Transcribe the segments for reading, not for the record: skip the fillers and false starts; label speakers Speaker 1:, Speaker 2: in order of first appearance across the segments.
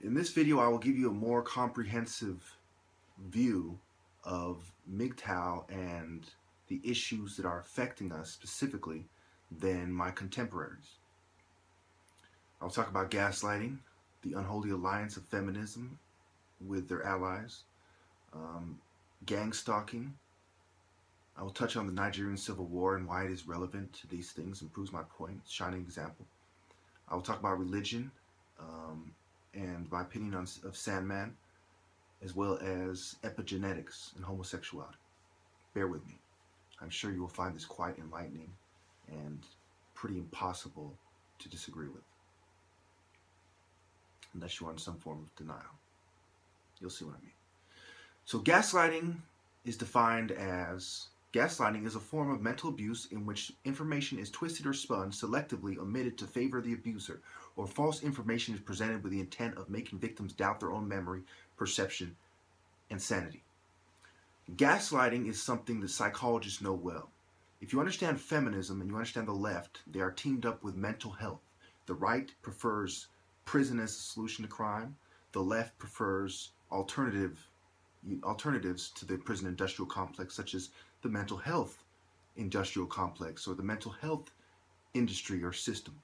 Speaker 1: In this video, I will give you a more comprehensive view of MGTOW and the issues that are affecting us specifically than my contemporaries. I'll talk about gaslighting, the unholy alliance of feminism with their allies, gang stalking. I will touch on the Nigerian Civil War and why it is relevant to these things and proves my point, shining example. I will talk about religion and my opinion of Sandman, as well as epigenetics and homosexuality. Bear with me. I'm sure you will find this quite enlightening and pretty impossible to disagree with, unless you are in some form of denial. You'll see what I mean. So gaslighting is defined as: gaslighting is a form of mental abuse in which information is twisted or spun, selectively omitted to favor the abuser, or false information is presented with the intent of making victims doubt their own memory, perception, and sanity. Gaslighting is something that psychologists know well. If you understand feminism and you understand the left, they are teamed up with mental health. The right prefers prison as a solution to crime. The left prefers alternatives to the prison industrial complex, such as the mental health industrial complex or the mental health industry or system.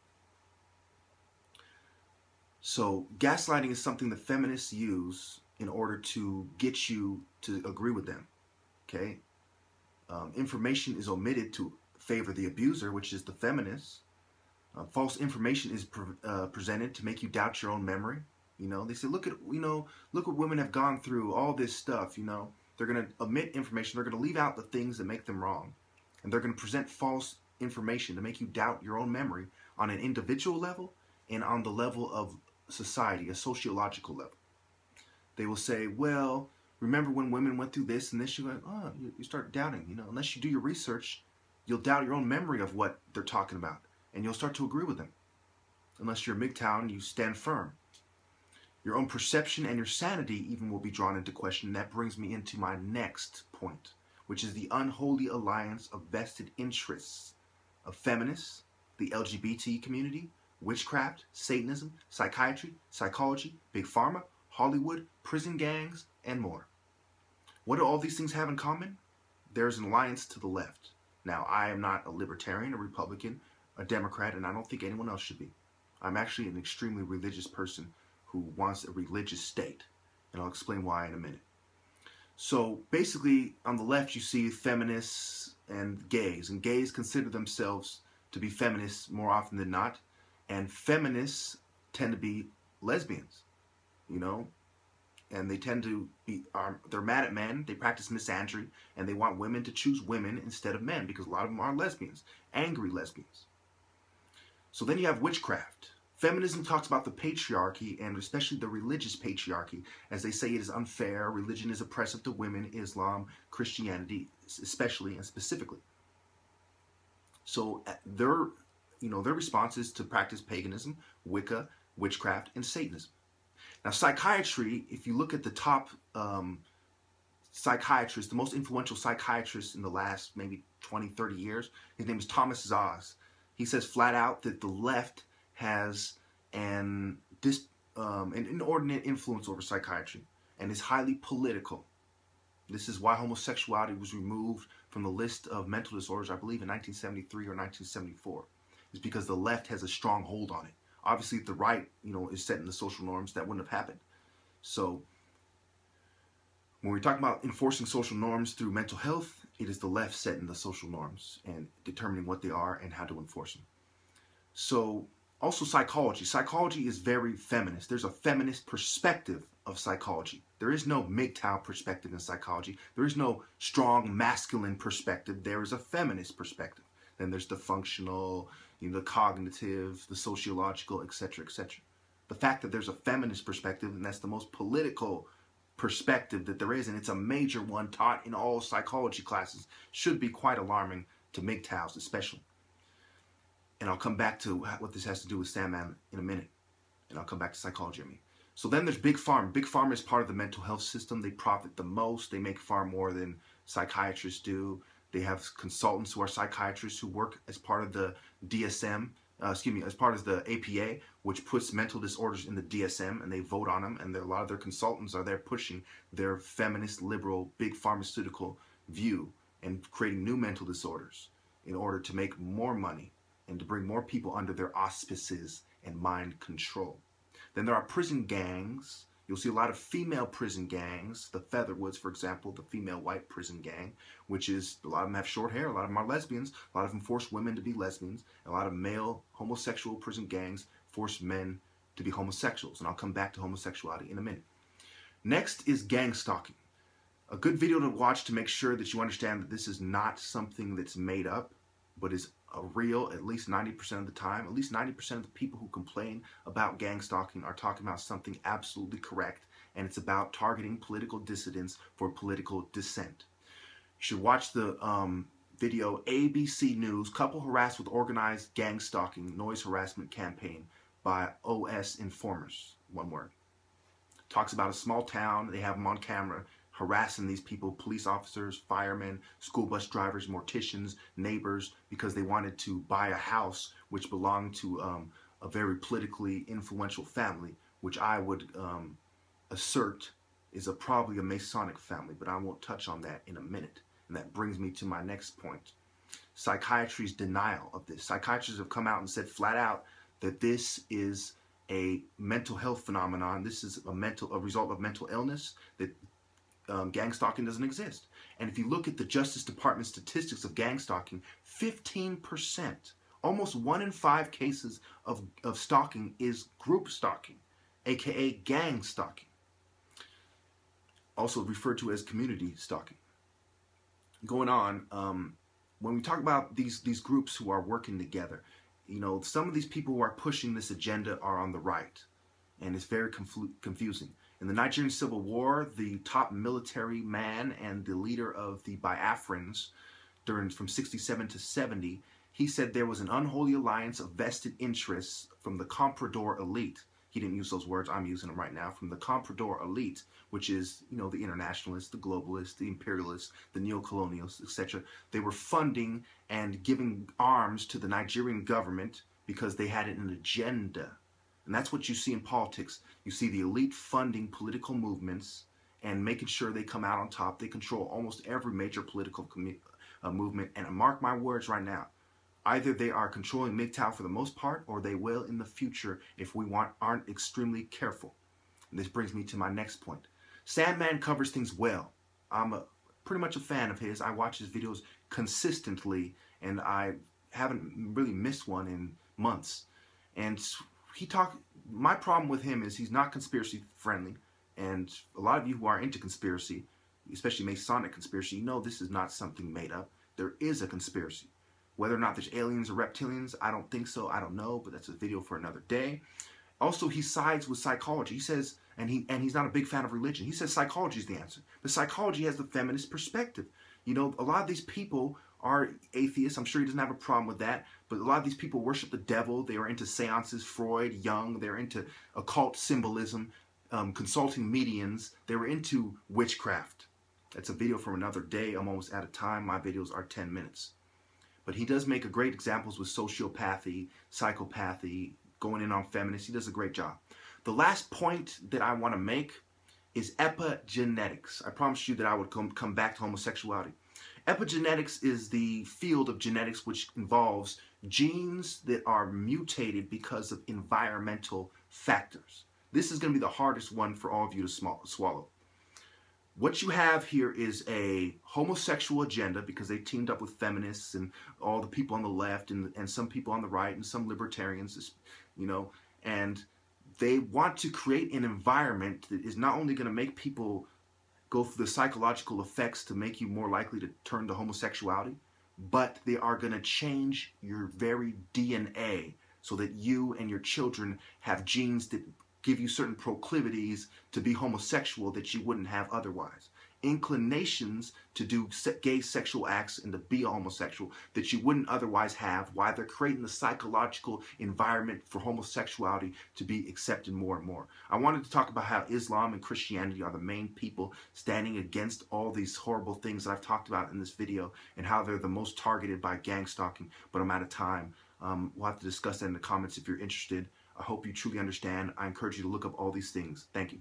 Speaker 1: So gaslighting is something that feminists use in order to get you to agree with them. Okay? Information is omitted to favor the abuser, which is the feminists. False information is presented to make you doubt your own memory. You know, they say, look what women have gone through, all this stuff, you know. They're going to omit information. They're going to leave out the things that make them wrong. And they're going to present false information to make you doubt your own memory on an individual level and on the level of society, a sociological level. They will say, well, remember when women went through this and this? You go, oh, you start doubting, you know. Unless you do your research, you'll doubt your own memory of what they're talking about. And you'll start to agree with them. Unless you're Mgtow and you stand firm. Your own perception and your sanity even will be drawn into question. And that brings me into my next point, which is the unholy alliance of vested interests of feminists, the LGBT community, witchcraft, Satanism, psychiatry, psychology, big pharma, Hollywood, prison gangs, and more. What do all these things have in common? There's an alliance to the left. Now, I am not a libertarian, a Republican, a Democrat, and I don't think anyone else should be. I'm actually an extremely religious person who wants a religious state, and I'll explain why in a minute. So basically, on the left, you see feminists and gays consider themselves to be feminists more often than not, and feminists tend to be lesbians, you know, and they tend to be, they're mad at men, they practice misandry, and they want women to choose women instead of men, because a lot of them are lesbians, angry lesbians. So then you have witchcraft. Feminism talks about the patriarchy, and especially the religious patriarchy, as they say it is unfair, religion is oppressive to women, Islam, Christianity, especially and specifically. So their response is to practice paganism, Wicca, witchcraft, and Satanism. Now psychiatry, if you look at the top psychiatrist, the most influential psychiatrist in the last maybe 20, 30 years, his name is Thomas Szasz. He says flat out that the left has an inordinate influence over psychiatry and is highly political. This is why homosexuality was removed from the list of mental disorders, I believe in 1973 or 1974. It's because the left has a strong hold on it. Obviously, if the right, is setting the social norms, that wouldn't have happened. So when we're talking about enforcing social norms through mental health, it is the left setting the social norms and determining what they are and how to enforce them. So also psychology. Psychology is very feminist. There's a feminist perspective of psychology. There is no Mgtow perspective in psychology. There is no strong masculine perspective. There is a feminist perspective. Then there's the functional, the cognitive, the sociological, etc., etc. The fact that there's a feminist perspective, and that's the most political perspective that there is, and it's a major one taught in all psychology classes, should be quite alarming to Mgtows especially. And I'll come back to what this has to do with Sandman in a minute. And I'll come back to psychology, So then there's Big Pharma. Big Pharma is part of the mental health system. They profit the most. They make far more than psychiatrists do. They have consultants who are psychiatrists who work as part of the DSM as part of the APA, which puts mental disorders in the DSM, and they vote on them, and a lot of their consultants are there pushing their feminist, liberal, big pharmaceutical view and creating new mental disorders in order to make more money and to bring more people under their auspices and mind control. Then there are prison gangs. You'll see a lot of female prison gangs, the Featherwoods, for example, the female white prison gang, which is, a lot of them have short hair, a lot of them are lesbians, a lot of them force women to be lesbians, and a lot of male homosexual prison gangs force men to be homosexuals, and I'll come back to homosexuality in a minute. Next is gang stalking. A good video to watch to make sure that you understand that this is not something that's made up, but is a real, at least 90% of the time. At least 90% of the people who complain about gang stalking are talking about something absolutely correct, and it's about targeting political dissidents for political dissent. You should watch the video ABC News, Couple Harassed with Organized Gang Stalking, Noise Harassment Campaign by OS Informers, one word. Talks about a small town, they have them on camera, harassing these people, police officers, firemen, school bus drivers, morticians, neighbors, because they wanted to buy a house which belonged to a very politically influential family, which I would assert is probably a Masonic family, but I won't touch on that in a minute. And that brings me to my next point. Psychiatry's denial of this. Psychiatrists have come out and said flat out that this is a mental health phenomenon. This is a result of mental illness, that gang stalking doesn't exist. And if you look at the Justice Department statistics of gang stalking, 15%, almost 1 in 5 cases of stalking is group stalking, aka gang stalking, also referred to as community stalking. Going on, when we talk about these groups who are working together, you know, some of these people who are pushing this agenda are on the right, and it's very confusing. In the Nigerian Civil War, the top military man and the leader of the Biafrans from 67 to 70, he said there was an unholy alliance of vested interests from the comprador elite. He didn't use those words, I'm using them right now, from the comprador elite, which is, you know, the internationalists, the globalists, the imperialists, the neo-colonials, etc. They were funding and giving arms to the Nigerian government because they had an agenda. And that's what you see in politics. You see the elite funding political movements and making sure they come out on top. They control almost every major political movement. And mark my words right now, either they are controlling MGTOW for the most part, or they will in the future if we aren't extremely careful. And this brings me to my next point. Sandman covers things well. I'm pretty much a fan of his. I watch his videos consistently, and I haven't really missed one in months. And my problem with him is he's not conspiracy friendly, and a lot of you who are into conspiracy, especially Masonic conspiracy, you know this is not something made up. There is a conspiracy. Whether or not there's aliens or reptilians, I don't think so. I don't know, but that's a video for another day. Also, he sides with psychology. He says, and he's not a big fan of religion. He says psychology is the answer. But psychology has the feminist perspective. You know, a lot of these people are atheists. I'm sure he doesn't have a problem with that. But a lot of these people worship the devil. They are into seances, Freud, Jung. They're into occult symbolism, consulting mediums. They were into witchcraft. That's a video from another day. I'm almost out of time. My videos are 10 minutes. But he does make great examples with sociopathy, psychopathy, going in on feminists. He does a great job. The last point that I want to make is epigenetics. I promised you that I would come back to homosexuality. Epigenetics is the field of genetics which involves genes that are mutated because of environmental factors. This is going to be the hardest one for all of you to swallow. What you have here is a homosexual agenda, because they teamed up with feminists and all the people on the left and some people on the right and some libertarians, you know, and they want to create an environment that is not only going to make people go through the psychological effects to make you more likely to turn to homosexuality, but they are going to change your very DNA so that you and your children have genes that give you certain proclivities to be homosexual that you wouldn't have otherwise. Inclinations to do gay sexual acts and to be a homosexual that you wouldn't otherwise have, while they're creating the psychological environment for homosexuality to be accepted more and more. I wanted to talk about how Islam and Christianity are the main people standing against all these horrible things that I've talked about in this video, and how they're the most targeted by gang stalking, but I'm out of time. We'll have to discuss that in the comments if you're interested. I hope you truly understand. I encourage you to look up all these things. Thank you.